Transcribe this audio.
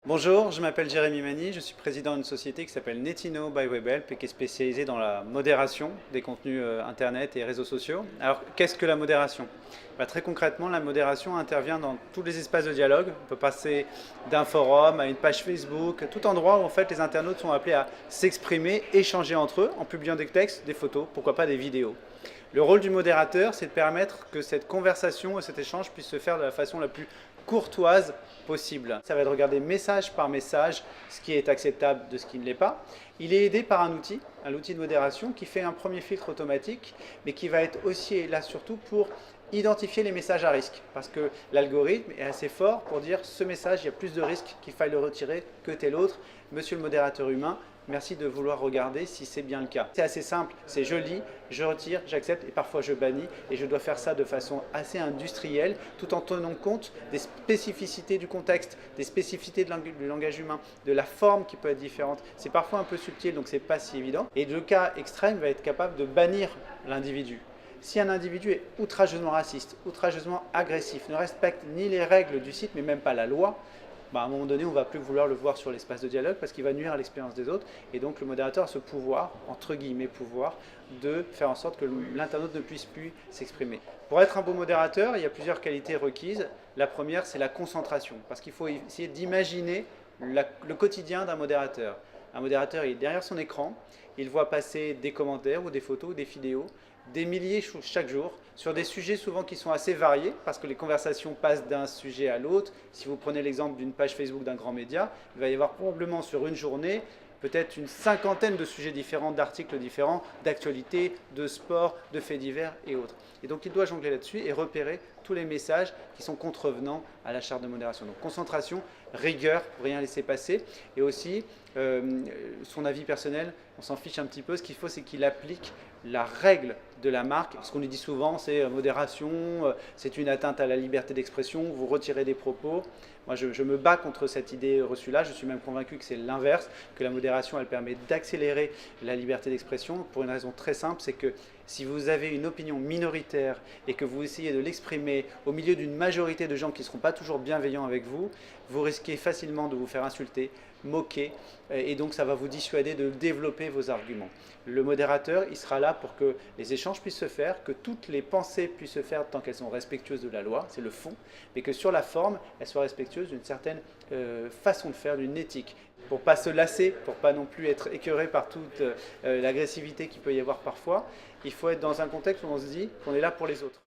Bonjour, je m'appelle Jérémy Mani, je suis président d'une société qui s'appelle Netino by Webhelp et qui est spécialisée dans la modération des contenus internet et réseaux sociaux. Alors, qu'est-ce que la modération? Très concrètement, la modération intervient dans tous les espaces de dialogue. On peut passer d'un forum à une page Facebook, tout endroit où en fait les internautes sont appelés à s'exprimer, échanger entre eux en publiant des textes, des photos, pourquoi pas des vidéos. Le rôle du modérateur, c'est de permettre que cette conversation et cet échange puissent se faire de la façon la plus courtoise possible. Ça va être de regarder message par message ce qui est acceptable de ce qui ne l'est pas. Il est aidé par un outil de modération qui fait un premier filtre automatique, mais qui va être aussi là surtout pour identifier les messages à risque, parce que l'algorithme est assez fort pour dire ce message, il y a plus de risques qu'il faille le retirer que tel autre. Monsieur le modérateur humain, merci de vouloir regarder si c'est bien le cas. C'est assez simple, c'est je lis, je retire, j'accepte et parfois je bannis et je dois faire ça de façon assez industrielle tout en tenant compte des spécificités du contexte, des spécificités du langage humain, de la forme qui peut être différente. C'est parfois un peu subtil donc c'est pas si évident et le cas extrême va être capable de bannir l'individu. Si un individu est outrageusement raciste, outrageusement agressif, ne respecte ni les règles du site mais même pas la loi, à un moment donné, on ne va plus vouloir le voir sur l'espace de dialogue parce qu'il va nuire à l'expérience des autres. Et donc, le modérateur a ce pouvoir, entre guillemets pouvoir, de faire en sorte que l'internaute ne puisse plus s'exprimer. Pour être un bon modérateur, il y a plusieurs qualités requises. La première, c'est la concentration, parce qu'il faut essayer d'imaginer le quotidien d'un modérateur. Un modérateur, il est derrière son écran, il voit passer des commentaires ou des photos ou des vidéos, des milliers chaque jour, sur des sujets souvent qui sont assez variés, parce que les conversations passent d'un sujet à l'autre. Si vous prenez l'exemple d'une page Facebook d'un grand média, il va y avoir probablement sur une journée peut-être une cinquantaine de sujets différents, d'articles différents, d'actualités, de sport, de faits divers et autres. Et donc il doit jongler là-dessus et repérer tous les messages qui sont contrevenants à la charte de modération. Donc concentration, rigueur, pour rien laisser passer, et aussi son avis personnel, on s'en fiche un petit peu. Ce qu'il faut, c'est qu'il applique la règle de la marque. Ce qu'on lui dit souvent, c'est modération, c'est une atteinte à la liberté d'expression, vous retirez des propos. Moi, je me bats contre cette idée reçue-là. Je suis même convaincu que c'est l'inverse, que la modération, elle permet d'accélérer la liberté d'expression pour une raison très simple, c'est que si vous avez une opinion minoritaire et que vous essayez de l'exprimer au milieu d'une majorité de gens qui ne seront pas toujours bienveillants avec vous, vous risquez facilement de vous faire insulter, moquer, et donc ça va vous dissuader de développer vos arguments. Le modérateur, il sera là pour que les échanges puissent se faire, que toutes les pensées puissent se faire tant qu'elles sont respectueuses de la loi, c'est le fond, mais que sur la forme, elles soient respectueuses d'une certaine façon de faire, d'une éthique. Pour ne pas se lasser, pour ne pas non plus être écœuré par toute l'agressivité qu'il peut y avoir parfois, il faut être dans un contexte où on se dit qu'on est là pour les autres.